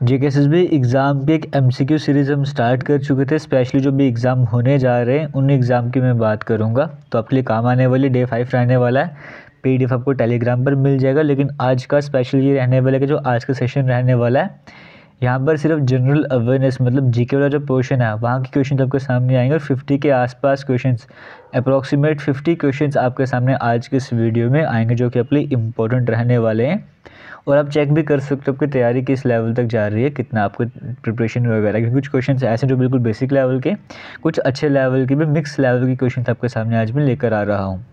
JKSSB exam की एक MCQ series हम स्टार्ट कर चुके थे। स्पेशली जो भी एग्ज़ाम होने जा रहे हैं उन एग्ज़ाम की मैं बात करूंगा, तो आपके लिए काम आने वाली डे 5 रहने वाला है। पीडीएफ आपको टेलीग्राम पर मिल जाएगा। लेकिन आज का स्पेशल ये रहने वाला है कि जो आज का सेशन रहने वाला है, यहाँ पर सिर्फ जनरल अवेयरनेस मतलब जीके वाला जो पोर्शन है वहाँ के क्वेश्चन आपके सामने आएंगे और 50 के आसपास क्वेश्चंस, अप्रॉक्सीमेट 50 क्वेश्चंस आपके सामने आज के इस वीडियो में आएंगे, जो कि अपने इम्पोर्टेंट रहने वाले हैं। और आप चेक भी कर सकते हो आपकी तैयारी किस लेवल तक जा रही है, कितना आपको प्रिपरेशन वगैरह के। कुछ क्वेश्चन ऐसे जो बिल्कुल बेसिक लेवल के, कुछ अच्छे लेवल के भी, मिक्स लेवल के क्वेश्चन आपके सामने आज मैं लेकर आ रहा हूँ।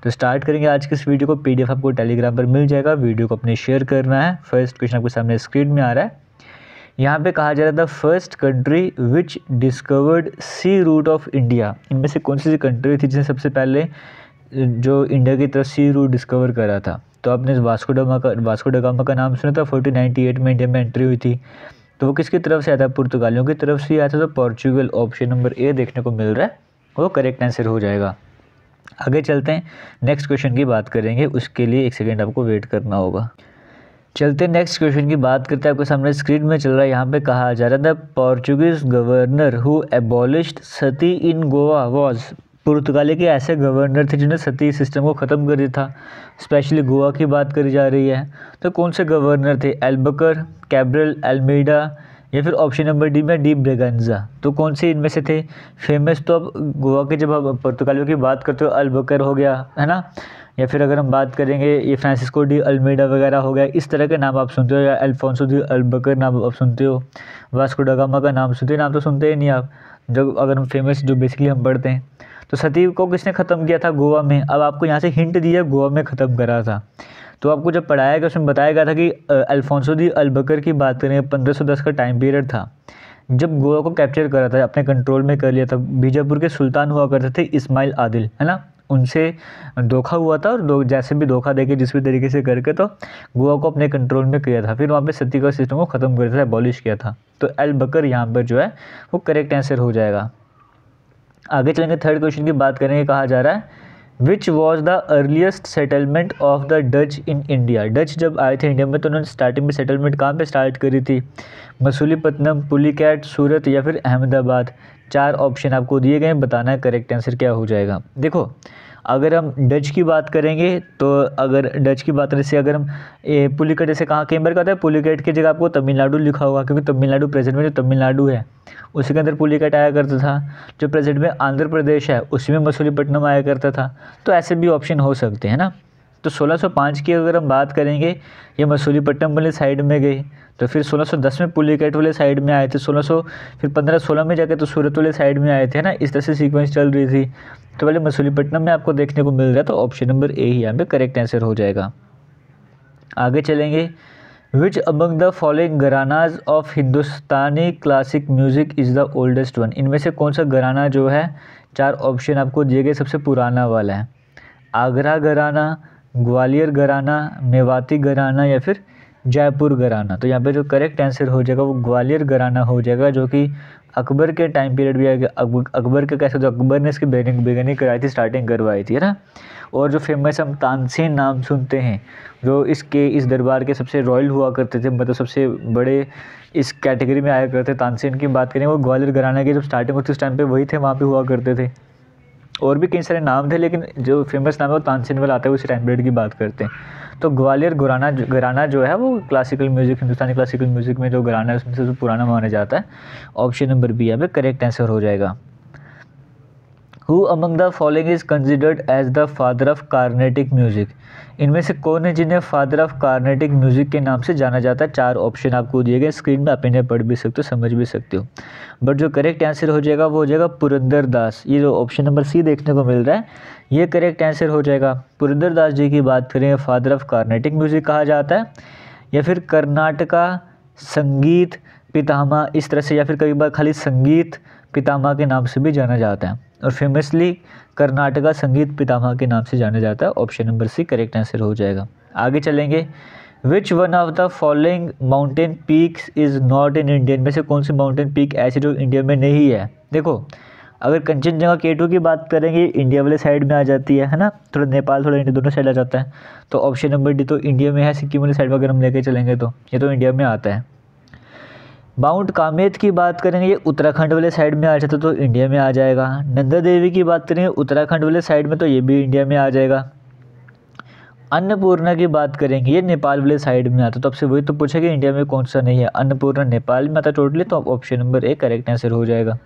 तो स्टार्ट करेंगे आज के इस वीडियो को। पीडीएफ आपको टेलीग्राम पर मिल जाएगा। वीडियो को अपने शेयर करना है। फर्स्ट क्वेश्चन आपके सामने स्क्रीन में आ रहा है। यहाँ पे कहा जा रहा था first country which discovered sea route of India. इनमें से कौन सी कंट्री थी जिसने सबसे पहले जो इंडिया की तरफ सी रूट डिस्कवर करा था? तो आपने वास्को ड गामा का नाम सुना था। 1498 में इंडिया में एंट्री हुई थी। तो वो किसकी तरफ से आया था? पुर्तगालियों की तरफ से आया था। तो पोर्चुगल, ऑप्शन नंबर ए देखने को मिल रहा है, वो करेक्ट आंसर हो जाएगा। आगे चलते हैं, नेक्स्ट क्वेश्चन की बात करेंगे। उसके लिए एक सेकेंड आपको वेट करना होगा। चलते नेक्स्ट क्वेश्चन की बात करते हैं। आपके सामने स्क्रीन में चल रहा है। यहाँ पे कहा जा रहा था Portuguese governor who abolished Sati in Goa was. पुर्तगाली के ऐसे गवर्नर थे जिन्होंने सती सिस्टम को ख़त्म कर दिया था। स्पेशली गोवा की बात करी जा रही है। तो कौन से गवर्नर थे? एल्बकर, कैब्रल, अल्मेडा या फिर ऑप्शन नंबर डी में डी ब्रेगेंजा। तो कौन से इनमें से थे फेमस? तो अब गोवा के जब आप पुर्तगालियों की बात करते हो, अल्बकर हो गया है ना, या फिर अगर हम बात करेंगे ये फ्रांसिस्को डी अल्मेडा वगैरह हो गया, इस तरह के नाम आप सुनते हो, या अल्फोंसो डी अल्बकर नाम आप सुनते हो, वास्को ड गामा का नाम सुनते हो, नाम तो सुनते ही नहीं आप। जब अगर हम फेमस जो बेसिकली हम पढ़ते हैं, तो सती को किसने ख़त्म किया था? गोवा में। अब आपको यहाँ से हिंट दिया, गोवा में ख़त्म करा था। तो आपको जब पढ़ाया गया उसमें बताया गया था कि अल्फोंसो दी अल्बकर की बात करें, 1510 का टाइम पीरियड था जब गोवा को कैप्चर करा था, अपने कंट्रोल में कर लिया था। बीजापुर के सुल्तान हुआ करते थे इस्माइल आदिल, है ना, उनसे धोखा हुआ था और जैसे भी धोखा देके जिस भी तरीके से करके तो गोवा को अपने कंट्रोल में किया था। फिर वहाँ पे सती का सिस्टम को ख़त्म कर दिया था, एबॉलिश किया था। तो अल्बकर यहाँ पर जो है वो करेक्ट आंसर हो जाएगा। आगे चलेंगे, थर्ड क्वेश्चन की बात करेंगे। कहा जा रहा है which was the earliest settlement of the Dutch in India. Dutch जब आए थे इंडिया में तो उन्होंने स्टार्टिंग में सेटलमेंट कहाँ पे स्टार्ट करी थी? मसूलीपट्टनम, पुलिकैट, सूरत या फिर अहमदाबाद। 4 ऑप्शन आपको दिए गए हैं, बताना है करेक्ट आंसर क्या हो जाएगा। देखो, अगर हम डच की बात करेंगे तो अगर डच की बात जैसे अगर हम पुलिकैट, जैसे कहाँ कई बार कहते हैं पुलिकैट की जगह आपको तमिलनाडु लिखा होगा, क्योंकि तमिलनाडु प्रेजेंट में जो तमिलनाडु है उसी के अंदर पुलिकैट आया करता था। जो प्रेजेंट में आंध्र प्रदेश है उसी में मसूलीपट्टनम आया करता था। तो ऐसे भी ऑप्शन हो सकते हैं ना। तो 1605 की अगर हम बात करेंगे, ये मसूलीपट्टनम वाले साइड में गई, तो फिर 1610 में पुलिकैट वाले साइड में आए थे, 1600 फिर 1516 में जाके तो सूरत वाले साइड में आए थे ना। इस तरह से सीक्वेंस चल रही थी। तो पहले मसूलीपट्टनम में आपको देखने को मिल रहा है, तो ऑप्शन नंबर ए ही यहाँ पे करेक्ट आंसर हो जाएगा। आगे चलेंगे, which among the following gharanas of Hindustani classic music is the oldest one. इनमें से कौन सा घराना जो है, 4 ऑप्शन आपको दिए गए, सबसे पुराना वाला है? आगरा घराना, ग्वालियर घराना, मेवाती घराना या फिर जयपुर घराना। तो यहाँ पे जो करेक्ट आंसर हो जाएगा वो ग्वालियर घराना हो जाएगा, जो कि अकबर के टाइम पीरियड भी आएगा। अकबर के कैसे, जो अकबर ने इसकी बिगिनिंग कराई थी, स्टार्टिंग करवाई थी, है ना। और जो फेमस हम तानसेन नाम सुनते हैं, जो इस दरबार के सबसे रॉयल हुआ करते थे, मतलब सबसे बड़े इस कैटेगरी में आया करते। तानसेन की बात करें, वो ग्वालियर घराना की जब स्टार्टिंग होती उस टाइम पे वही थे, वहाँ पे हुआ करते थे। और भी कई सारे नाम थे, लेकिन जो फेमस नाम है वो तानसेन वाला आता है, उसी टाइम पीरियड की बात करते हैं। तो ग्वालियर घराना जो है वो क्लासिकल म्यूज़िक, हिंदुस्तानी क्लासिकल म्यूज़िक में जो घराना है उसमें से सबसे पुराना माना जाता है। ऑप्शन नंबर बी यहाँ पे करेक्ट आंसर हो जाएगा। Who among the following is considered as the father of Carnatic music. इनमें से कौन है जिन्हें फादर ऑफ कार्नेटिक म्यूजिक के नाम से जाना जाता है? 4 ऑप्शन आपको दिए गए, स्क्रीन में आप इन्हें पढ़ भी सकते हो, समझ भी सकते हो। बट जो करेक्ट आंसर हो जाएगा वो हो जाएगा पुरंदर दास। ये जो ऑप्शन नंबर सी देखने को मिल रहा है, ये करेक्ट आंसर हो जाएगा। पुरंदर दास जी की बात करें, फादर ऑफ कार्नेटिक म्यूजिक कहा जाता है, या फिर कर्नाटका संगीत पितामह इस तरह से, या फिर कई बार खाली संगीत पितामह के नाम से भी जाना जाता है। और फेमसली कर्नाटका संगीत पितामह के नाम से जाना जाता है। Option number C correct answer हो जाएगा। आगे चलेंगे, which one of the following mountain peaks is not in India. में से कौन सी माउंटेन पीक ऐसी जो इंडिया में नहीं है? देखो, अगर कंचनजंगा K2 की बात करेंगे, इंडिया वाले साइड में आ जाती है ना, थोड़ा नेपाल थोड़ा इंडिया दोनों साइड आ जाता है। तो ऑप्शन नंबर डी तो इंडिया में है, सिक्किम वाली साइड में अगर हम लेके चलेंगे तो ये तो इंडिया में आता है। माउंट कामेत की बात करेंगे, ये उत्तराखंड वाले साइड में आ जाता तो इंडिया में आ जाएगा। नंदा देवी की बात करेंगे उत्तराखंड वाले साइड में, तो ये भी इंडिया में आ जाएगा। अन्नपूर्णा की बात करेंगे, ये नेपाल वाले साइड में आता, तो आपसे वही तो पूछेगा इंडिया में कौन सा नहीं है। अन्नपूर्णा नेपाल में आता टोटली, तो option number A correct answer हो जाएगा।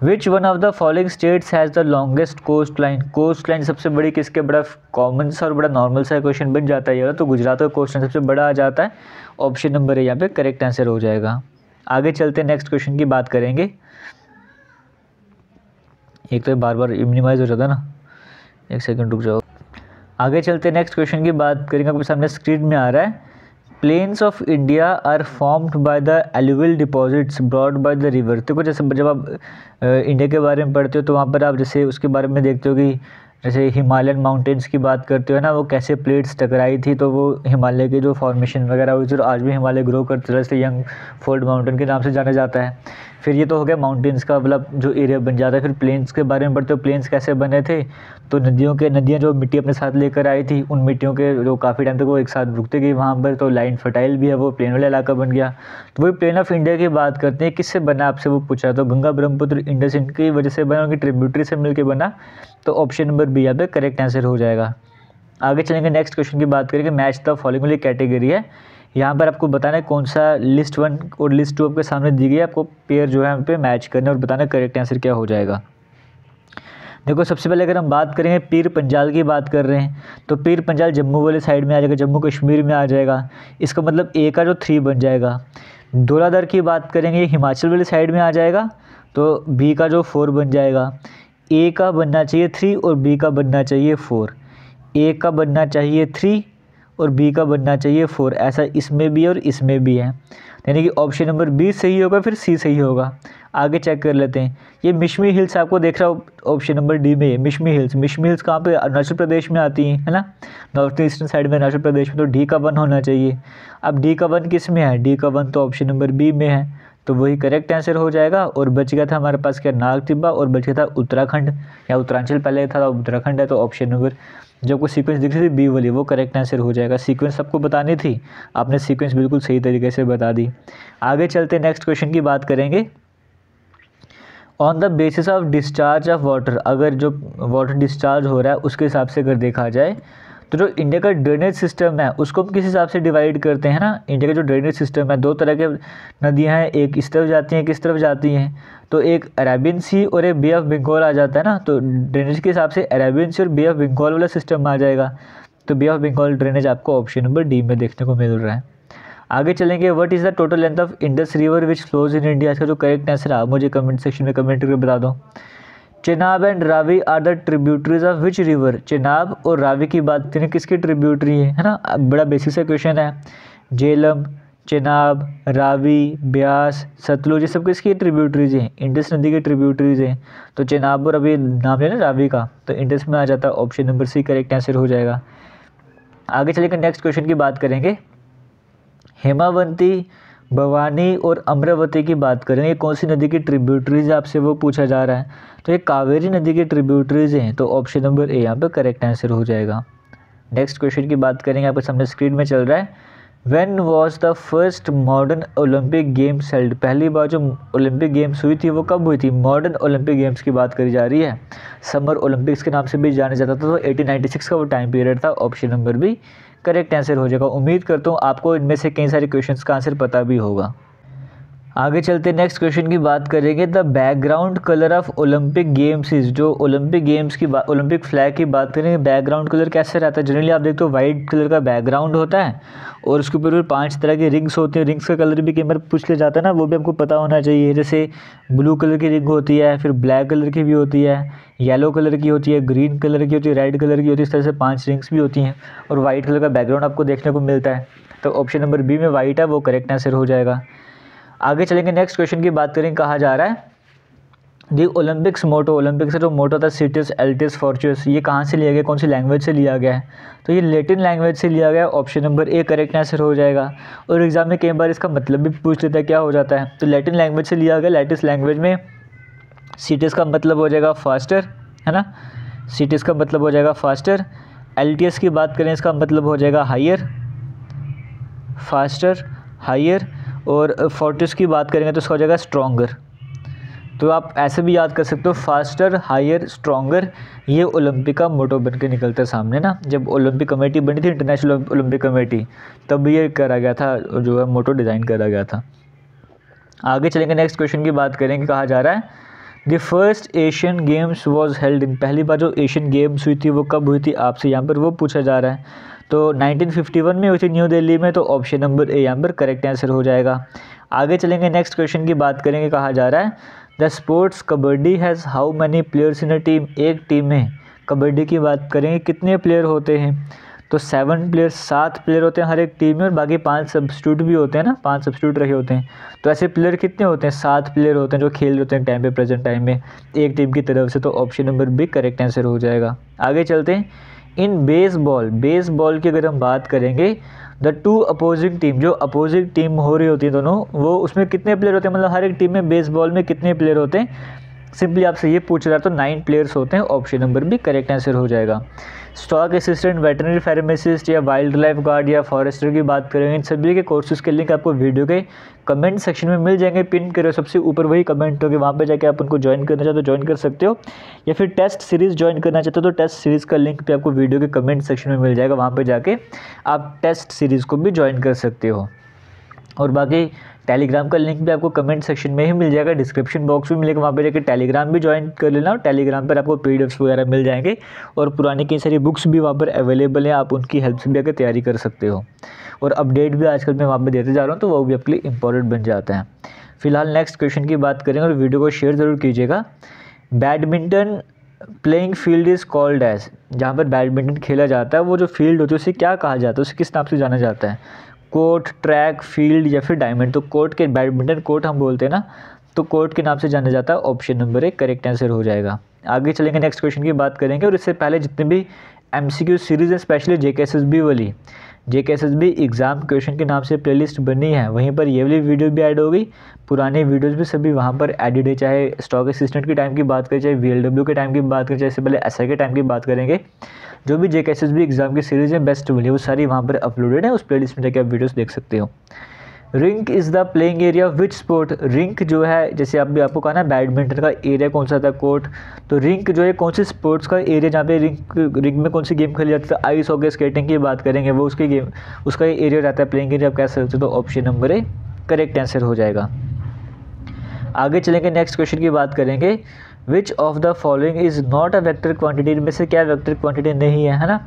Which one of the following states has the longest coast line? Coast line सबसे बड़ी किसके, बड़ा कॉमन सा और बड़ा नॉर्मल सा क्वेश्चन बन जाता है ये, तो गुजरात का कोस्ट लाइन सबसे बड़ा आ जाता है। ऑप्शन नंबर ए यहाँ पे करेक्ट आंसर हो जाएगा। आगे चलते हैं, नेक्स्ट क्वेश्चन की बात करेंगे। एक तो बार बार मिनिमाइज हो जाता है ना, एक सेकंड रुक जाओ। आगे चलते हैं, नेक्स्ट क्वेश्चन की बात करेंगे। आपके सामने स्क्रीन में आ रहा है, plains of India are formed by the alluvial deposits brought by the river. देखो जैसे जब आप इंडिया के बारे में पढ़ते हो तो वहाँ पर आप जैसे उसके बारे में देखते हो कि जैसे हिमालयन माउंटेन्स की बात करते हो ना, वो कैसे प्लेट्स टकराई थी, तो वो हिमालय के जो फॉर्मेशन वगैरह हुई थी, तो आज भी हिमालय ग्रो करते रहे, जैसे यंग फोल्ड माउंटेन के नाम से जाना जाता है। फिर ये तो हो गया माउंटेन्स का मतलब जो एरिया बन जाता है। फिर प्लेन्स के बारे में पढ़ते हो, प्लेन्स कैसे बने थे, तो नदियाँ जो मिट्टी अपने साथ लेकर आई थी, उन मिट्टियों के जो काफ़ी टाइम तक वो एक साथ रुकती गई वहाँ पर, तो लाइन फर्टाइल भी है, वो प्लेन वाला इलाका बन गया। तो वही प्लेन ऑफ इंडिया की बात करते हैं, किससे बना आपसे वो पूछा, तो गंगा ब्रह्मपुत्र इंडस इनकी वजह से बना, उनकी ट्रिब्यूटरी से मिलकर बना, तो ऑप्शन नंबर बी यहाँ पे करेक्ट आंसर हो जाएगा। आगे चलेंगे, नेक्स्ट क्वेश्चन की बात करेंगे। मैच द फॉलोइंग वाली कैटेगरी है, यहाँ पर आपको बताना है कौन सा लिस्ट 1 और लिस्ट 2 आपके सामने दी गई है, आपको पेयर जो है यहाँ पे मैच करना और बताना करेक्ट आंसर क्या हो जाएगा। देखो सबसे पहले अगर हम बात करेंगे पीर पंजाल की बात कर रहे हैं, तो पीर पंजाल जम्मू वाले साइड में आ जाएगा, जम्मू कश्मीर में आ जाएगा। इसका मतलब ए का जो 3 बन जाएगा। धौलाधर की बात करेंगे, हिमाचल वाली साइड में आ जाएगा, तो बी का जो 4 बन जाएगा। ए का बनना चाहिए 3 और बी का बनना चाहिए 4। ए का बनना चाहिए 3 और बी का बनना चाहिए 4, ऐसा इसमें भी और इसमें भी है, यानी कि ऑप्शन नंबर बी सही होगा, फिर सी सही होगा। आगे चेक कर लेते हैं, ये मिशमी हिल्स आपको देख रहा हो ऑप्शन नंबर डी में, मिशमी हिल्स कहाँ पे, अरुणाचल प्रदेश में आती हैं, है ना, नॉर्थ ईस्टर्न साइड में अरुणाचल प्रदेश में, तो डी का 1 होना चाहिए। अब डी का 1 किस में है, डी का 1 तो ऑप्शन नंबर बी में है, तो वही करेक्ट आंसर हो जाएगा। और बच गया था हमारे पास क्या, नाग तिब्बा, और बच गया था उत्तराखंड या उत्तरांचल, पहले था उत्तराखंड है, तो ऑप्शन नंबर जो आपको सीक्वेंस दिख रही थी बी वाली, वो करेक्ट आंसर हो जाएगा। सीक्वेंस आपको बतानी थी, आपने सीक्वेंस बिल्कुल सही तरीके से बता दी। आगे चलते नेक्स्ट क्वेश्चन की बात करेंगे। On the basis of discharge of water, अगर जो वाटर डिस्चार्ज हो रहा है उसके हिसाब से अगर देखा जाए, तो जो इंडिया का ड्रेनेज सिस्टम है उसको हम किस हिसाब से डिवाइड करते हैं ना। इंडिया का जो ड्रेनेज सिस्टम है, 2 तरह के नदियां हैं, एक इस तरफ जाती हैं, किस तरफ जाती हैं, तो एक अरेबियन सी और एक बे ऑफ बंगाल आ जाता है ना। तो ड्रेनेज के हिसाब से अरेबियन सी और बे ऑफ बंगाल वाला सिस्टम आ जाएगा, तो बे ऑफ बंगाल ड्रेनेज आपको ऑप्शन नंबर डी में देखने को मिल रहा है। आगे चलेंगे, what is the total length of Indus river which flows in India, इसका जो करेक्ट आंसर है आप मुझे कमेंट सेक्शन में कमेंट करके बता दो। Chenab and Ravi are the tributaries of which river, Chenab और रावी की बात करें किसकी ट्रिब्यूटरी है ना, बड़ा बेसिक सा क्वेश्चन है। झेलम, चेनाब, रावी, ब्यास, सतलुज, ये सब किसकी ट्रिब्यूटरीज हैं, इंडस नदी की ट्रिब्यूटरीज हैं। तो चेनाब और अभी नाम है ना रावी का, तो इंडस में आ जाता है, option number C correct answer हो जाएगा। आगे चलेकर नेक्स्ट क्वेश्चन की बात करेंगे। हेमावती, भवानी और अमरावती की बात करेंगे, कौन सी नदी की ट्रिब्यूटरीज आपसे वो पूछा जा रहा है, तो ये कावेरी नदी की ट्रिब्यूटरीज हैं, तो ऑप्शन नंबर ए यहाँ पे करेक्ट आंसर हो जाएगा। नेक्स्ट क्वेश्चन की बात करेंगे, आपके सामने स्क्रीन में चल रहा है। When was the first modern Olympic games held, पहली बार जो ओलंपिक गेम्स हुई थी वो कब हुई थी, मॉडर्न ओलंपिक गेम्स की बात करी जा रही है। समर ओलंपिक्स के नाम से भी जाना जाता था, तो 1896 का वो टाइम पीरियड था, option number B correct answer हो जाएगा। उम्मीद करता हूँ आपको इनमें से कई सारे क्वेश्चंस का आंसर पता भी होगा। आगे चलते नेक्स्ट क्वेश्चन की बात करेंगे। The background colour of Olympic games is, जो ओलंपिक गेम्स की ओलंपिक फ्लैग की बात करेंगे, बैकग्राउंड कलर कैसे रहता है। जनरली आप देखते हो वाइट कलर का बैकग्राउंड होता है और उसके ऊपर 5 तरह की रिंग्स होती हैं। रिंग्स का कलर भी कई बार पूछ लिया जाता है ना, वो भी आपको पता होना चाहिए। जैसे ब्लू कलर की रिंग होती है, फिर ब्लैक कलर की भी होती है, येलो कलर की होती है, ग्रीन कलर की होती है, रेड कलर की होती है, इस तरह से 5 रिंग्स भी होती हैं और वाइट कलर का बैकग्राउंड आपको देखने को मिलता है। तो ऑप्शन नंबर बी में वाइट है, वो करेक्ट आंसर हो जाएगा। आगे चलेंगे, नेक्स्ट क्वेश्चन की बात करेंगे। कहा जा रहा है दी ओलंपिक्स मोटो, ओलंपिक्स का जो मोटो था सिटिस एल्टिस फॉर्चुस, ये कहाँ से लिया गया, कौन सी लैंग्वेज से लिया गया है, तो ये लैटिन लैंग्वेज से लिया गया, option number A correct answer हो जाएगा। और एग्जाम में कई बार इसका मतलब भी पूछ लेता है, क्या हो जाता है, तो लैटिन लैंग्वेज से लिया गया। लैटिस लैंग्वेज में सिटिस का मतलब हो जाएगा फास्टर, है ना, सिटिस का मतलब हो जाएगा फास्टर। एल्टियस की बात करें, इसका मतलब हो जाएगा हायर, फास्टर, हायर। और फोर्टिस की बात करेंगे तो इसका हो जाएगा स्ट्रॉन्गर। तो आप ऐसे भी याद कर सकते हो, फास्टर, हायर, स्ट्रॉन्गर, ये ओलंपिक का मोटो बन के निकलता है सामने ना। जब ओलंपिक कमेटी बनी थी, इंटरनेशनल ओलंपिक कमेटी, तब ये करा गया था, जो है मोटो डिज़ाइन करा गया था। आगे चलेंगे, नेक्स्ट क्वेश्चन की बात करेंगे। कहा जा रहा है the first Asian games was held in, पहली बार जो एशियन गेम्स हुई थी वो कब हुई थी, आपसे यहाँ पर वो पूछा जा रहा है। तो 1951 में हुई थी न्यू दिल्ली में, तो ऑप्शन नंबर ए यहाँ पर करेक्ट आंसर हो जाएगा। आगे चलेंगे, नेक्स्ट क्वेश्चन की बात करेंगे। कहा जा रहा है the sports kabaddi has how many players in a team, एक टीम में कबड्डी की बात करेंगे कितने प्लेयर होते हैं। तो 7 प्लेयर, 7 प्लेयर होते हैं हर एक टीम में, और बाकी 5 सब्स्टिट्यूट भी होते हैं ना, 5 सब्स्टिट्यूट रहे होते हैं। तो ऐसे प्लेयर कितने होते हैं, 7 प्लेयर होते हैं जो खेल रहे होते हैं टाइम पे, प्रेजेंट टाइम में एक टीम की तरफ से। तो option number B correct answer हो जाएगा। आगे चलते हैं, इन बेसबॉल, बेसबॉल की अगर हम बात करेंगे, द टू अपोजिंग टीम, जो अपोजिंग टीम हो रही होती है दोनों, वो उसमें कितने प्लेयर होते हैं, मतलब हर एक टीम में बेसबॉल में कितने प्लेयर होते हैं। सिंपली आपसे ये पूछ रहा है, तो 9 प्लेयर्स होते हैं, ऑप्शन नंबर भी करेक्ट आंसर हो जाएगा। स्टॉक असिस्टेंट, वेटरनरी फार्मासिस्ट या वाइल्ड लाइफ गार्ड या फॉरेस्टर की बात करेंगे, इन सभी के कोर्सेज के लिंक आपको वीडियो के कमेंट सेक्शन में मिल जाएंगे, पिन करो सबसे ऊपर वही कमेंट होगी, वहाँ पे जाके आप उनको ज्वाइन करना चाहते हो ज्वाइन कर सकते हो, या फिर टेस्ट सीरीज़ ज्वाइन करना चाहते हो तो टेस्ट सीरीज़ का लिंक भी आपको वीडियो के कमेंट सेक्शन में मिल जाएगा, वहाँ पर जाके आप टेस्ट सीरीज़ को भी ज्वाइन कर सकते हो। और बाकी टेलीग्राम का लिंक भी आपको कमेंट सेक्शन में ही मिल जाएगा, डिस्क्रिप्शन बॉक्स भी मिलेगा, वहाँ पे जाके टेलीग्राम भी ज्वाइन कर लेना। और टेलीग्राम पर आपको पीडीएफ्स वगैरह मिल जाएंगे, और पुरानी कई सारी बुक्स भी वहाँ पर अवेलेबल हैं, आप उनकी हेल्प से भी आकर तैयारी कर सकते हो। और अपडेट भी आजकल मैं वहाँ पर देते जा रहा हूँ, तो वो भी आपके लिए इंपॉर्टेंट बन जाता है। फिलहाल नेक्स्ट क्वेश्चन की बात करेंगे, और वीडियो को शेयर ज़रूर कीजिएगा। Badminton playing field is called as, जहाँ पर बैडमिंटन खेला जाता है वो जो फील्ड होती है उसे क्या कहा जाता है, उसे किस नाम से जाना जाता है, कोर्ट, ट्रैक, फील्ड या फिर डायमंड। तो कोर्ट के, बैडमिंटन कोर्ट हम बोलते हैं ना, तो कोर्ट के नाम से जाना जाता है, option number A correct answer हो जाएगा। आगे चलेंगे, नेक्स्ट क्वेश्चन की बात करेंगे। और इससे पहले जितने भी एमसीक्यू सीरीज़ है, स्पेशली जेकेएसएसबी वाली, जेकेएसएसबी एग्ज़ाम क्वेश्चन के नाम से प्लेलिस्ट बनी है, वहीं पर ये वाली वीडियो भी ऐड होगी, पुराने वीडियोस भी सभी वहाँ पर एडिड है, चाहे स्टॉक असिस्टेंट के टाइम की बात करें, चाहे वीएलडब्ल्यू के टाइम की बात करें, चाहे इससे पहले एसआई के टाइम की बात करेंगे, जो भी जेकेएसएसबी एग्ज़ाम की सीरीज़ है बेस्ट वाली, वो सारी वहाँ पर अपलोडेड है, उस प्लेलिस्ट में जाकर आप वीडियोस देख सकते हो। Rink is the playing area which sport, rink जो है, जैसे आप भी आपको कहा ना बैडमिंटन का एरिया कौन सा था, कोर्ट, तो रिंक जो है कौन से स्पोर्ट्स का एरिया, जहाँ पे रिंक में कौन सी गेम खेली जाती है, आइस हॉकी, स्केटिंग की बात करेंगे, वो उसकी गेम, उसका एरिया रहता है, प्लेइंग एरिया आप कह सकते हो, तो option number A correct answer हो जाएगा। आगे चलेंगे, नेक्स्ट क्वेश्चन की बात करेंगे। विच of the following is not a vector quantity, इनमें से क्या वेक्टर क्वांटिटी नहीं है ना।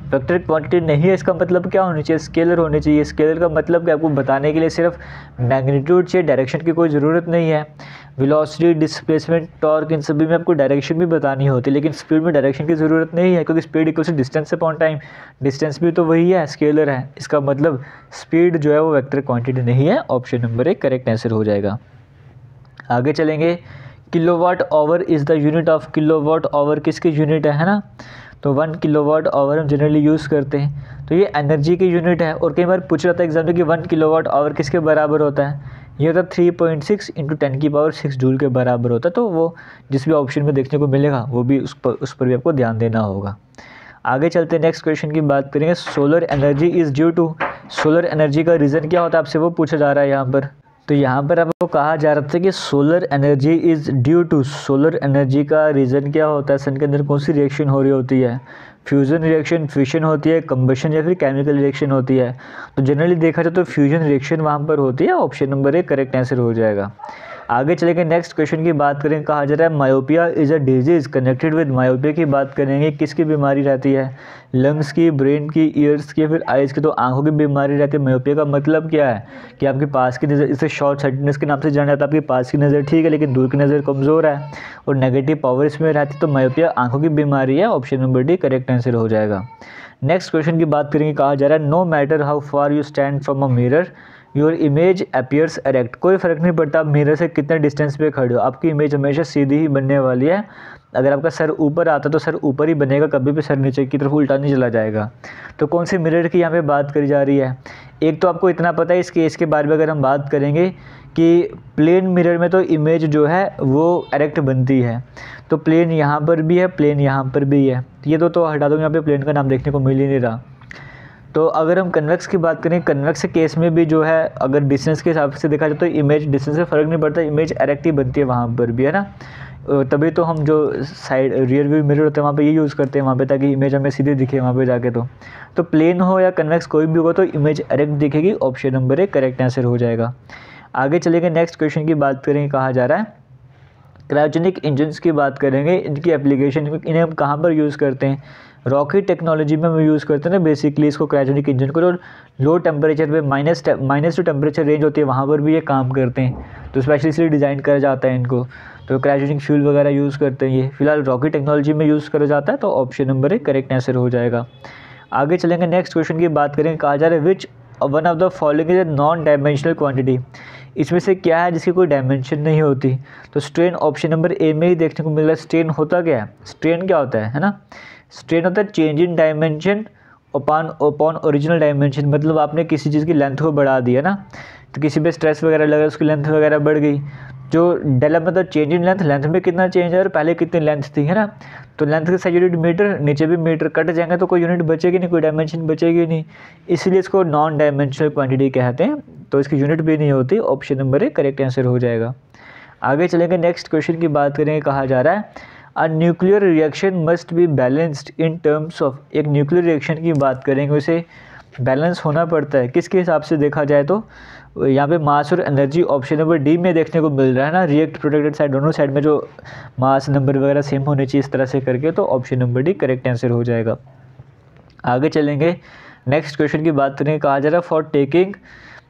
वेक्टर क्वांटिटी नहीं है, इसका मतलब क्या होनी चाहिए, स्केलर होनी चाहिए। स्केलर का मतलब कि आपको बताने के लिए सिर्फ मैग्नीट्यूड चाहिए, डायरेक्शन की कोई ज़रूरत नहीं है। वेलोसिटी, डिस्प्लेसमेंट, टॉर्क, इन सभी में आपको डायरेक्शन भी बतानी होती है, लेकिन स्पीड में डायरेक्शन की ज़रूरत नहीं है, क्योंकि speed equal to distance upon time, distance भी तो वही है, स्केलर है, इसका मतलब स्पीड जो है वो वेक्टर क्वांटिटी नहीं है, option number A correct answer हो जाएगा। आगे चलेंगे, kilowatt hour is the unit of, kilowatt hour किसकी यूनिट है ना, तो 1 किलोवाट आवर हम जनरली यूज़ करते हैं, तो ये एनर्जी की यूनिट है। और कई बार पूछ रहा था एग्जाम में कि 1 किलोवाट आवर किसके बराबर होता है, ये होता है 3.6 × 10⁻⁶ जूल के बराबर होता है। तो वो जिस भी ऑप्शन में देखने को मिलेगा वो भी उस पर भी आपको ध्यान देना होगा। आगे चलते हैं, नेक्स्ट क्वेश्चन की बात करेंगे। Solar energy is due to, solar energy का रीज़न क्या होता है, आपसे वो पूछा जा रहा है यहाँ पर। तो यहाँ पर आपको कहा जा रहा था कि solar energy is due to, solar energy का रीज़न क्या होता है, सन के अंदर कौन सी रिएक्शन हो रही होती है, फ्यूज़न रिएक्शन, फिशन होती है, कंबशन या फिर केमिकल रिएक्शन होती है। तो जनरली देखा जाए तो फ्यूजन रिएक्शन वहाँ पर होती है, option number A correct answer हो जाएगा। आगे चलेंगे, नेक्स्ट क्वेश्चन की बात करें। कहा जा रहा है myopia is a disease connected with, myopia की बात करेंगे, किसकी बीमारी रहती है, लंग्स की, ब्रेन की, ईयर्स की, फिर आइज़ की, तो आंखों की बीमारी रहती है। मायोपिया का मतलब क्या है कि आपके पास की नज़र, इसे शॉर्ट साइटेडनेस के नाम से जाना जाता है, आपके पास की नज़र ठीक है लेकिन दूर की नज़र कमज़ोर है और नेगेटिव पावर इसमें रहती है, तो मायोपिया आंखों की बीमारी है, option number D correct answer हो जाएगा। नेक्स्ट क्वेश्चन की बात करेंगे। कहा जा रहा है no matter how far you stand from a mirror your image appears erect, कोई फ़र्क नहीं पड़ता आप मिरर से कितने डिस्टेंस पे खड़े हो, आपकी इमेज हमेशा सीधी ही बनने वाली है। अगर आपका सर ऊपर आता तो सर ऊपर ही बनेगा, कभी भी सर नीचे की तरफ उल्टा नहीं चला जाएगा। तो कौन से मिरर की यहाँ पे बात करी जा रही है, एक तो आपको इतना पता है इस केस के बारे में अगर हम बात करेंगे कि प्लेन मिरर में तो इमेज जो है वो एरेक्ट बनती है, तो प्लेन यहाँ पर भी है, प्लेन यहाँ पर भी है, ये तो हटा दो, यहाँ पे प्लेन का नाम देखने को मिल ही नहीं रहा। तो अगर हम कन्वेक्स की बात करें, कन्वेक्स केस में भी जो है अगर डिस्टेंस के हिसाब से देखा जाए तो इमेज डिस्टेंस से फ़र्क नहीं पड़ता, इमेज एरेक्ट ही बनती है वहाँ पर भी, है ना। तभी तो हम जो साइड रियर व्यू मिरर होते हैं वहाँ पे ये यूज़ करते हैं वहाँ पे, ताकि इमेज हमें सीधे दिखे वहाँ पे जाके। तो प्लेन हो या कन्वेक्स कोई भी होगा तो इमेज एरेक्ट दिखेगी, option number A correct answer हो जाएगा। आगे चलेंगे, नेक्स्ट क्वेश्चन की बात करेंगे। कहा जा रहा है क्रायोजेनिक इंजन्स की बात करेंगे, इनकी एप्लीकेशन, इन्हें हम कहाँ पर यूज़ करते हैं। रॉकेट टेक्नोलॉजी में हम यूज़ करते हैं ना बेसिकली इसको, क्रायोजेनिक इंजन को, जो लो टेम्परेचर पे माइनस टू टेम्परेचर रेंज होती है वहाँ पर भी ये काम करते हैं, तो स्पेशली इसलिए डिज़ाइन करा जाता है इनको। तो क्रायोजेनिक फ्यूल वगैरह यूज़ करते हैं ये, फिलहाल रॉकेट टेक्नोलॉजी में यूज़ करा जाता है, तो option number A correct answer हो जाएगा। आगे चलेंगे, नेक्स्ट क्वेश्चन की बात करेंगे। कहा जा रहा है विच one of the following is a non dimensional quantity, इसमें से क्या है जिसकी कोई डायमेंशन नहीं होती। तो स्ट्रेन ऑप्शन नंबर ए में ही देखने को मिल रहा है। स्ट्रेन होता क्या है, स्ट्रेन क्या होता है ना, स्ट्रेन होता है change in dimension upon original dimension, मतलब आपने किसी चीज़ की लेंथ को बढ़ा दिया ना, तो किसी पे स्ट्रेस वगैरह लगा, उसकी लेंथ वगैरह बढ़ गई। जो डेला मतलब चेंज इन लेंथ, लेंथ में कितना चेंज है और पहले कितनी लेंथ थी, है ना। तो लेंथ के साथ यूनिट मीटर, नीचे भी मीटर, कट जाएंगे तो कोई यूनिट बचेगी नहीं, कोई डायमेंशन बचेगी नहीं, इसलिए इसको नॉन डायमेंशनल क्वांटिटी कहते हैं, तो इसकी यूनिट भी नहीं होती। Option number A correct answer हो जाएगा। आगे चलेंगे, नेक्स्ट क्वेश्चन की बात करेंगे। कहा जा रहा है a nuclear reaction must be balanced in terms of, एक न्यूक्लियर रिएक्शन की बात करेंगे, उसे बैलेंस होना पड़ता है किसके हिसाब से देखा जाए तो यहाँ पे मास और एनर्जी ऑप्शन नंबर डी में देखने को मिल रहा है ना, रिएक्ट प्रोटेक्टेड साइड, दोनों साइड में जो मास नंबर वगैरह सेम होने चाहिए इस तरह से करके, तो option number D correct answer हो जाएगा। आगे चलेंगे, नेक्स्ट क्वेश्चन की बात करें। कहा जा रहा है for taking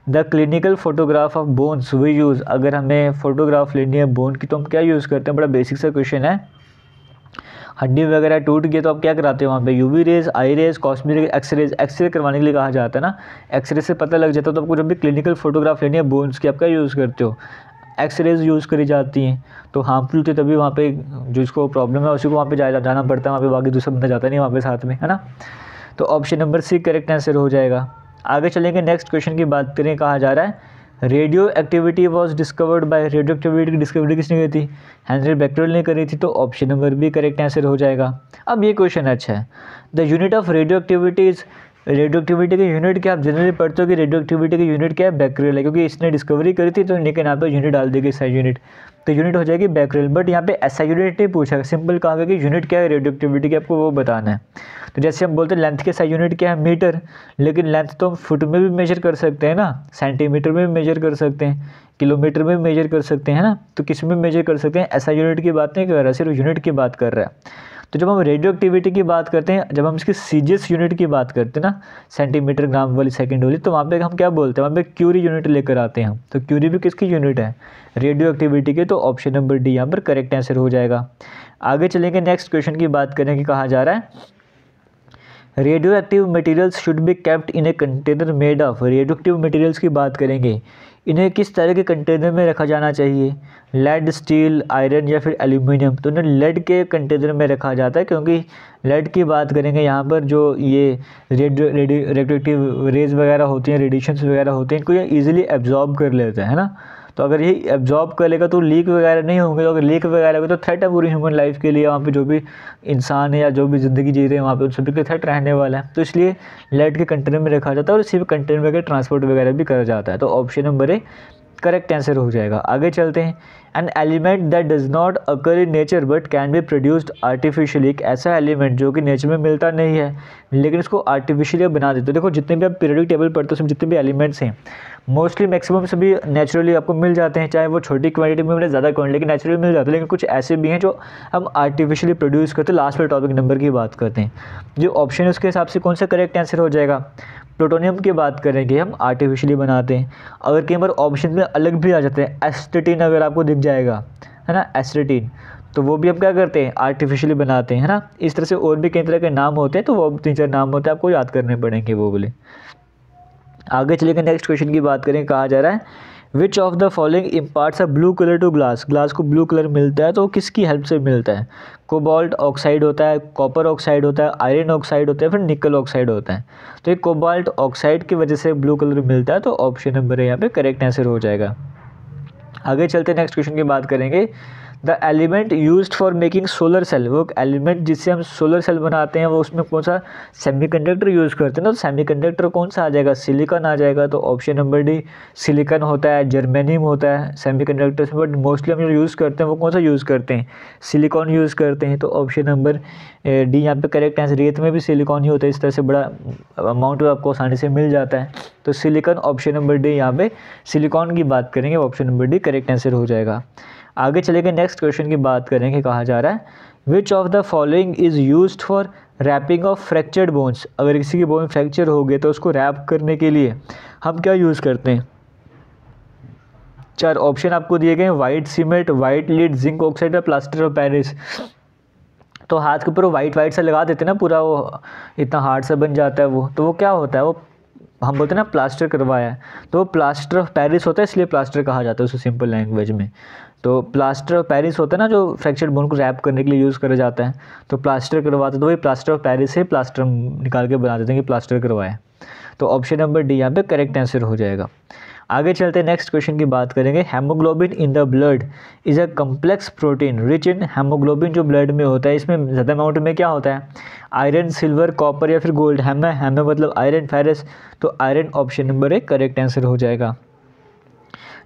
the clinical photograph of bones we use, अगर हमें फोटोग्राफ लेनी है बोन की तो हम क्या यूज़ करते हैं, बड़ा बेसिक सा क्वेश्चन है। हड्डी वगैरह टूट गई तो आप क्या कराते हो वहाँ पे, UV rays, I rays, cosmic rays, X rays, X ray करवाने के लिए कहा जाता है ना, एक्सरे से पता लग जाता है। तो आपको जब भी क्लिनिकल फोटोग्राफ लेनी है बोन्स की, आप क्या यूज़ करते हो, एक्सरेज यूज़ करी जाती हैं। तो हार्मफुल थे तभी वहाँ पे जिसको प्रॉब्लम है उसी को वहाँ पे जाना पड़ता है, वहाँ पे बाकी दूसरा बंदा जाता नहीं वहाँ पे साथ में, है ना। तो option number C correct answer हो जाएगा। आगे चलेंगे, नेक्स्ट क्वेश्चन की बात करें। कहा जा रहा है radio activity was discovered by, radio activity की डिस्कवरी किसने की थी, हेनरी बेक्रेल ने करी थी, तो option number B correct answer हो जाएगा। अब ये क्वेश्चन अच्छा है, the unit of radio activity is, radio activity की यूनिट क्या, आप जनरली पढ़ते हो कि रेडियो एक्टिविटी की यूनिट क्या है, बेक्रेल है, क्योंकि इसने डिस्कवरी करी थी तो इनके नाम पर यूनिट डाल देगी SI यूनिट, तो यूनिट हो जाएगी बेक्रेल। बट यहाँ पे SI यूनिट नहीं पूछा, सिंपल कहा गया कि यूनिट क्या है रेडियो एक्टिविटी की, आपको वो बताना है। तो जैसे हम बोलते हैं लेंथ के SI यूनिट क्या है, मीटर, लेकिन लेंथ तो हम फुट में भी मेजर कर सकते हैं ना, सेंटीमीटर में भी मेजर कर सकते हैं, किलोमीटर में भी मेजर कर सकते हैं ना, तो किस में मेजर कर सकते हैं। SI यूनिट की बात नहीं कर रहा, सिर्फ यूनिट की बात कर रहा है। तो जब हम रेडियो एक्टिविटी की बात करते हैं, जब हम इसकी सीजीएस यूनिट की बात करते हैं ना, सेंटीमीटर, ग्राम वाली, सेकंड वाली, तो वहाँ पे हम क्या बोलते हैं, वहाँ पे क्यूरी यूनिट लेकर आते हैं हम। तो क्यूरी भी किसकी यूनिट है, रेडियो एक्टिविटी की, तो ऑप्शन नंबर डी यहाँ पर करेक्ट आंसर हो जाएगा। आगे चलेंगे, नेक्स्ट क्वेश्चन की बात करें कि कहा जा रहा है radio active materials should be kept in a container made of, radio active materials की बात करेंगे, इन्हें किस तरह के कंटेनर में रखा जाना चाहिए, लेड, स्टील, आयरन या फिर एल्यूमिनियम। तो इन्हें लेड के कंटेनर में रखा जाता है, क्योंकि लेड की बात करेंगे यहाँ पर जो ये रेडियोएक्टिव रेज वगैरह होती हैं, रेडिएशंस वगैरह होते हैं, इनको ये ईजिली एब्जॉर्ब कर लेते हैं, है ना। तो अगर ये एब्जॉर्ब कर लेगा तो लीक वगैरह नहीं होंगे, तो अगर लीक वगैरह होगा तो थ्रेट है पूरी ह्यूमन लाइफ के लिए, वहाँ पे जो भी इंसान है या जो भी ज़िंदगी जी रहे हैं वहाँ पे उन सभी के थ्रेट रहने वाला है। तो इसलिए लेड के कंटेनर में रखा जाता है और इसी कंटेनर में ट्रांसपोर्ट वगैरह भी करा जाता है, तो option number A correct answer हो जाएगा। आगे चलते हैं, an element that does not occur in nature but can be produced artificially, एक ऐसा एलिमेंट जो कि नेचर में मिलता नहीं है लेकिन इसको आर्टिफिशियली बना देते हो। देखो जितने भी आप पीरियोडिक टेबल पढ़ते हो उसमें जितने भी एलिमेंट्स हैं मोस्टली मैक्सिमम सभी नेचुरली आपको मिल जाते हैं, चाहे वो छोटी क्वांटिटी में मिले, ज़्यादा क्वांटिटी, लेकिन नेचुरली मिल जाते हैं। लेकिन कुछ ऐसे भी हैं जो हम आर्टिफिशियली प्रोड्यूस करते हैं। लास्ट वाले टॉपिक नंबर की बात करते हैं, जो ऑप्शन है उसके हिसाब से कौन सा करेक्ट आंसर हो जाएगा। प्लूटोनियम की बात करेंगे, हम आर्टिफिशियली बनाते हैं। अगर कई बार ऑप्शन में अलग भी आ जाते हैं, एस्टेटिन अगर आपको दिख जाएगा, है ना, एस्टेटिन, तो वो भी हम क्या करते हैं, आर्टिफिशियली बनाते हैं, है ना। इस तरह से और भी कई तरह के नाम होते हैं, तो वो 3-4 नाम होते हैं, आपको याद करने पड़ेंगे वो बोले। आगे चलेंगे, नेक्स्ट क्वेश्चन की बात करें। कहा जा रहा है which of the following imparts a blue colour to glass, ग्लास को ब्लू कलर मिलता है तो किसकी हेल्प से मिलता है। कोबाल्ट ऑक्साइड होता है, कॉपर ऑक्साइड होता है, आयरन ऑक्साइड होता है, फिर निकल ऑक्साइड होता है। तो ये कोबाल्ट ऑक्साइड की वजह से ब्लू कलर मिलता है, तो ऑप्शन नंबर है यहाँ पे करेक्ट आंसर हो जाएगा। आगे चलते नेक्स्ट क्वेश्चन की बात करेंगे। The element used for making solar cell, वो एलिमेंट जिससे हम सोलर सेल बनाते हैं वो उसमें कौन सा सेमीकंडक्टर यूज़ करते हैं ना, तो सेमीकंडक्टर कौन सा आ जाएगा, सिलिकॉन आ जाएगा। तो ऑप्शन नंबर डी सिलिकॉन होता है, जर्मेनियम होता है सेमीकंडक्टर्स में, बट मोस्टली हम जो यूज़ करते हैं वो कौन सा यूज़ करते हैं, सिलिकॉन यूज़ करते हैं। तो ऑप्शन नंबर डी यहाँ पे करेक्ट आंसर। रेत में भी सिलिकॉन ही होता है, इस तरह से बड़ा अमाउंट आपको आसानी से मिल जाता है। तो सिलिकॉन ऑप्शन नंबर डी, यहाँ पे सिलिकॉन की बात करेंगे, option number D correct answer हो जाएगा। आगे चलेंगे, नेक्स्ट क्वेश्चन की बात करेंगे। कहा जा रहा है which of the following is used for wrapping of fractured bones, अगर किसी की बोन फ्रैक्चर हो गए तो उसको रैप करने के लिए हम क्या यूज़ करते हैं। 4 ऑप्शन आपको दिए गए, white cement, white lead, zinc oxide या प्लास्टर ऑफ पेरिस। तो हाथ के ऊपर वो वाइट सा लगा देते हैं ना, पूरा वो इतना हार्ड सा बन जाता है वो, तो वो क्या होता है, वो हम बोलते हैं ना प्लास्टर करवाया है, तो वो प्लास्टर ऑफ पेरिस होता है, इसलिए प्लास्टर कहा जाता है उसे सिंपल लैंग्वेज में। तो प्लास्टर ऑफ पेरिस होता है ना, जो फ्रैक्चर्ड बोन को रैप करने के लिए यूज़ करा जाता है, तो प्लास्टर करवाते तो वही प्लास्टर ऑफ पेरिस से प्लास्टर निकाल के बना देते हैं कि प्लास्टर करवाया। तो ऑप्शन नंबर डी यहाँ पे करेक्ट आंसर हो जाएगा। आगे चलते हैं, नेक्स्ट क्वेश्चन की बात करेंगे। Haemoglobin in the blood is a complex protein rich in, haemoglobin जो ब्लड में होता है इसमें ज़्यादा अमाउंट में क्या होता है, आयरन, सिल्वर, कॉपर या फिर गोल्ड। हेमे मतलब आयरन, फेरस, तो आयरन ऑप्शन नंबर एक करेक्ट आंसर हो जाएगा।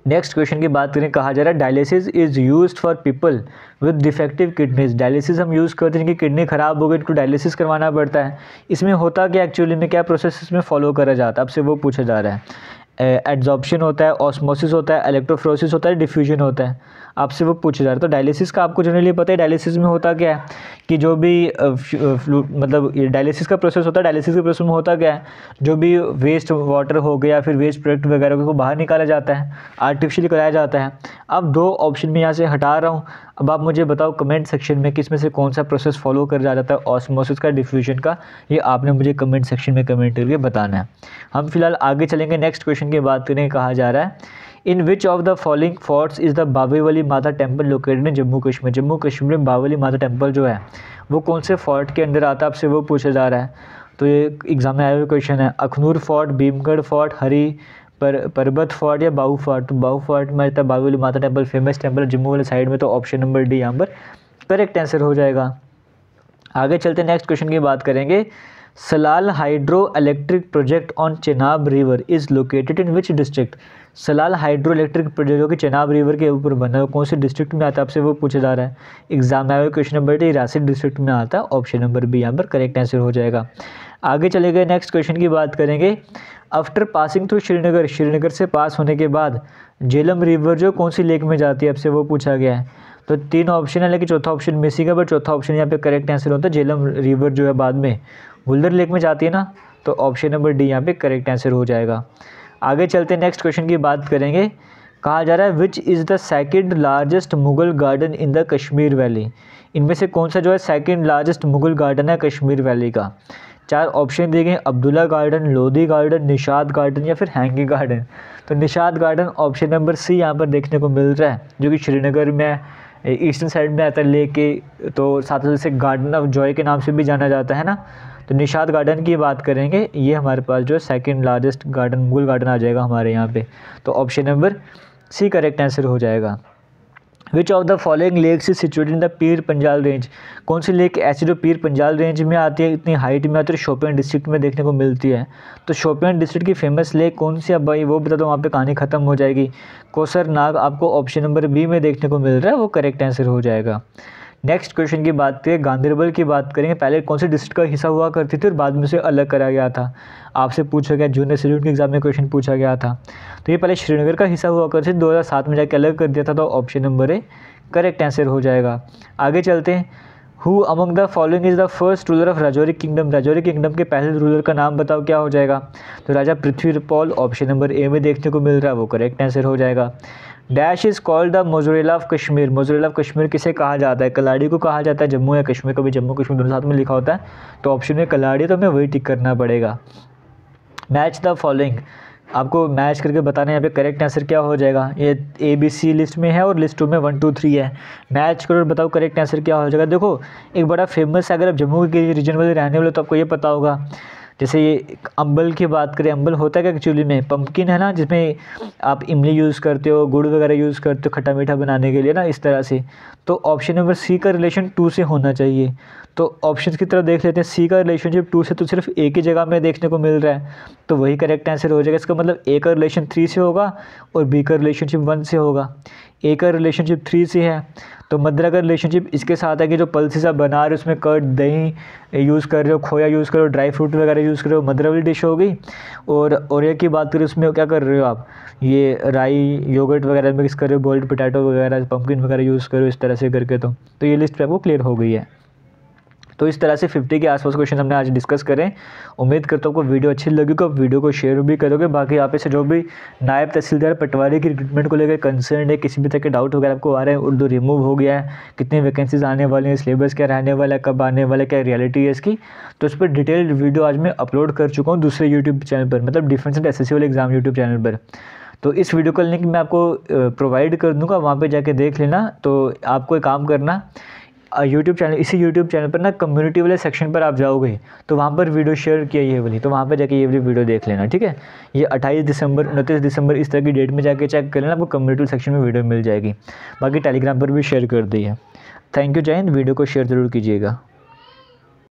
नेक्स्ट क्वेश्चन की बात करें, कहा जा रहा है dialysis is used for people with defective kidneys, dialysis हम यूज़ करते हैं जिनकी किडनी ख़राब हो गई, इनको डायलिसिस करवाना पड़ता है। इसमें होता क्या एक्चुअली में, क्या प्रोसेस इसमें फॉलो करा जाता है, आपसे वो पूछा जा रहा है। एड्जॉर्प्शन होता है, ऑस्मोसिस होता है, इलेक्ट्रोफ्रोसिस होता है, डिफ्यूजन होता है, आपसे वो पूछा जा रहा है। तो डायलिसिस का आपको जनरली पता है, डायलिसिस में होता क्या है कि जो भी मतलब डायलिसिस का प्रोसेस होता है, डायलिसिस के प्रोसेस में होता क्या है, जो भी वेस्ट वाटर हो गया या फिर वेस्ट प्रोडक्ट वगैरह को बाहर निकाला जाता है, आर्टिफिशियली कराया जाता है। अब 2 ऑप्शन में यहाँ से हटा रहा हूँ, अब आप मुझे बताओ कमेंट सेक्शन में किस में से कौन सा प्रोसेस फॉलो कर जाता है, ऑस्मोसिस का, डिफ्यूजन का, ये आपने मुझे कमेंट सेक्शन में कमेंट करके बताना है। हम फिलहाल आगे चलेंगे, नेक्स्ट क्वेश्चन की बात करें। कहा जा रहा है in which of the following forts is the Bawewali Mata temple located in Jammu Kashmir, Jammu Kashmir में बावेली माता टेम्पल जो है वो कौन से फोर्ट के अंदर आता है, आपसे वो पूछा जा रहा है। तो ये एग्जाम में आया हुआ क्वेश्चन है, अखनूर फोर्ट, भीमगढ़ फोर्ट, पर्बत फोर्ट या बाहू फोर्ट। तो बाहू फोर्ट में आता है बावेली माता टेम्पल, फेमस टेम्पल जम्मू वाले साइड में, तो ऑप्शन नंबर डी यहाँ पर करेक्ट आंसर हो जाएगा। आगे चलते नेक्स्ट क्वेश्चन की बात करेंगे। Salal hydro electric project on Chenab river is located in which district, Salal hydro electric project जो कि चेनाब रिवर के ऊपर बना है कौन से डिस्ट्रिक्ट में आता है, आपसे वो पूछा जा रहा है। एग्जाम में आया question number D Reasi district में आता है, ऑप्शन नंबर बी यहाँ पर करेक्ट आंसर हो जाएगा। आगे चले गए, नेक्स्ट क्वेश्चन की बात करेंगे। After passing through Srinagar, Srinagar से पास होने के बाद झेलम रिवर जो कौन सी लेक में जाती है, आपसे वो पूछा गया है। तो 3 ऑप्शन है, लेकिन चौथा ऑप्शन मिसिंग है, बट चौथा ऑप्शन यहाँ पे करेक्ट आंसर होता है। झेलम रिवर जो है बाद में वुल्लर लेक में जाती है ना, तो ऑप्शन नंबर डी यहाँ पे करेक्ट आंसर हो जाएगा। आगे चलते हैं, नेक्स्ट क्वेश्चन की बात करेंगे। कहा जा रहा है which is the second largest Mughal garden in the Kashmir valley, इनमें से कौन सा जो है सेकंड लार्जेस्ट मुगल गार्डन है कश्मीर वैली का। 4 ऑप्शन दिए गए, Abdullah garden, Lodhi garden, Nishad garden या फिर हैंगी गार्डन। तो Nishad garden option number C यहाँ पर देखने को मिल रहा है, जो कि श्रीनगर में ईस्टर्न साइड में आता है लेक के, तो साथ ही से गार्डन ऑफ जॉय के नाम से भी जाना जाता है ना। तो निशाद गार्डन की बात करेंगे, ये हमारे पास जो है second largest garden Mughal garden आ जाएगा हमारे यहाँ पे, तो option number C correct answer हो जाएगा। Which of the following lakes is situated in the Pir Panjal range, कौन सी लेक ऐसी जो पीर पंजाल रेंज में आती है, इतनी हाइट में आती है, शोपियां डिस्ट्रिक्ट में देखने को मिलती है। तो शोपियां डिस्ट्रिक्ट की फेमस लेक कौन सी है भाई, वो बता दो, वहाँ पे कहानी खत्म हो जाएगी। कोसर नाग आपको ऑप्शन नंबर बी में देखने को मिल रहा है, वो करेक्ट आंसर हो जाएगा। नेक्स्ट क्वेश्चन की बात करें, गांधरबल की बात करेंगे। पहले कौन से डिस्ट्रिक्ट का हिस्सा हुआ करती थी और बाद में से अलग करा गया था, आपसे पूछा गया, जूनियर सैल्यूट के एग्जाम में क्वेश्चन पूछा गया था। तो ये पहले श्रीनगर का हिस्सा हुआ करती थी, 2007 में जाके अलग कर दिया था, तो option number A correct answer हो जाएगा। आगे चलते हैं। Who among the following is the first ruler of Rajouri kingdom, Rajouri kingdom के पहले रूलर का नाम बताओ, क्या हो जाएगा। तो राजा पृथ्वीपाल ऑप्शन नंबर ए में देखने को मिल रहा है, वो करेक्ट आंसर हो जाएगा। Dash is called the mozzarella of Kashmir, mozzarella of Kashmir किसे कहा जाता है, कलाड़ी को कहा जाता है, जम्मू या कश्मीर, कभी जम्मू कश्मीर दोनों साथ में लिखा होता है, तो ऑप्शन में कलाड़ी, तो हमें वही टिक करना पड़ेगा। मैच द फॉलोइंग, आपको मैच करके बताना है यहाँ पे करेक्ट आंसर क्या हो जाएगा। ये ABC लिस्ट में है और लिस्ट 2 में 1 2 3 है, मैच करो और बताओ करेक्ट आंसर क्या हो जाएगा। देखो एक बड़ा फेमस है, अगर आप जम्मू के रीजन वाले रहने वाले तो आपको ये पता होगा जैसे ये अम्बल की बात करें, अम्बल होता है क्या एक्चुअली में, पम्पकिन है ना, जिसमें आप इमली यूज़ करते हो, गुड़ वगैरह यूज़ करते हो खट्टा मीठा बनाने के लिए ना, इस तरह से। तो ऑप्शन नंबर सी का रिलेशन 2 से होना चाहिए। तो ऑप्शन की तरफ देख लेते हैं, सी का रिलेशनशिप 2 से तो सिर्फ एक ही जगह में देखने को मिल रहा है, तो वही करेक्ट आंसर हो जाएगा। इसका मतलब ए का रिलेशन 3 से होगा और बी का रिलेशनशिप 1 से होगा। ए का रिलेशनशिप 3 से है, तो मद्रा का रिलेशनशिप इसके साथ है कि जो पल्सेस आप बना रहे हो उसमें कर्ड, दही यूज़ कर रहे हो, खोया यूज़ कर रहे हो, ड्राई फ्रूट वगैरह यूज़ कर रहे हो, मद्रा वाली डिश हो गई। और ओरिया की बात करें, उसमें क्या कर रहे हो आप, ये राई योगर्ट वगैरह मिक्स कर रहे हो, बॉइल्ड पोटैटो वगैरह, पम्पकिन वगैरह यूज़ करो इस तरह से करके। तो ये लिस्ट आपको क्लियर हो गई है। तो इस तरह से 50 के आसपास क्वेश्चन हमने आज डिस्कस करें। उम्मीद करता हूँ आपको वीडियो अच्छी लगी, तो आप वीडियो को शेयर भी करोगे। बाकी आप से जो भी नायब तहसीलदार पटवारी की रिक्रूटमेंट को लेकर कंसर्न है, किसी भी तरह के डाउट वगैरह आपको आ रहे हैं, उर्दू रिमूव हो गया है, कितनी वैकेंसीज आने वाली हैं, सिलेबस क्या रहने वाला है, कब आने वाला है, क्या रियलिटी है इसकी, तो इस पर डिटेल्ड वीडियो आज मैं अपलोड कर चुका हूँ दूसरे यूट्यूब चैनल पर, मतलब डिफेंस एंड एसएससी वाले एग्जाम यूट्यूब चैनल पर। तो इस वीडियो का लिंक मैं आपको प्रोवाइड कर दूँगा, वहाँ पर जाके देख लेना। तो आपको एक काम करना, यूट्यूब चैनल, इसी यूट्यूब चैनल पर ना कम्युनिटी वाले सेक्शन पर आप जाओगे तो वहाँ पर वीडियो शेयर किया ये वाली, तो वहाँ पर जाके ये वाली वीडियो देख लेना, ठीक है। ये 28 दिसंबर 29 दिसंबर इस तरह की डेट में जाके चेक कर लेना, आपको कम्युनिटी सेक्शन में वीडियो मिल जाएगी। बाकी टेलीग्राम पर भी शेयर कर दी है। थैंक यू, जय हिंद। वीडियो को शेयर ज़रूर कीजिएगा।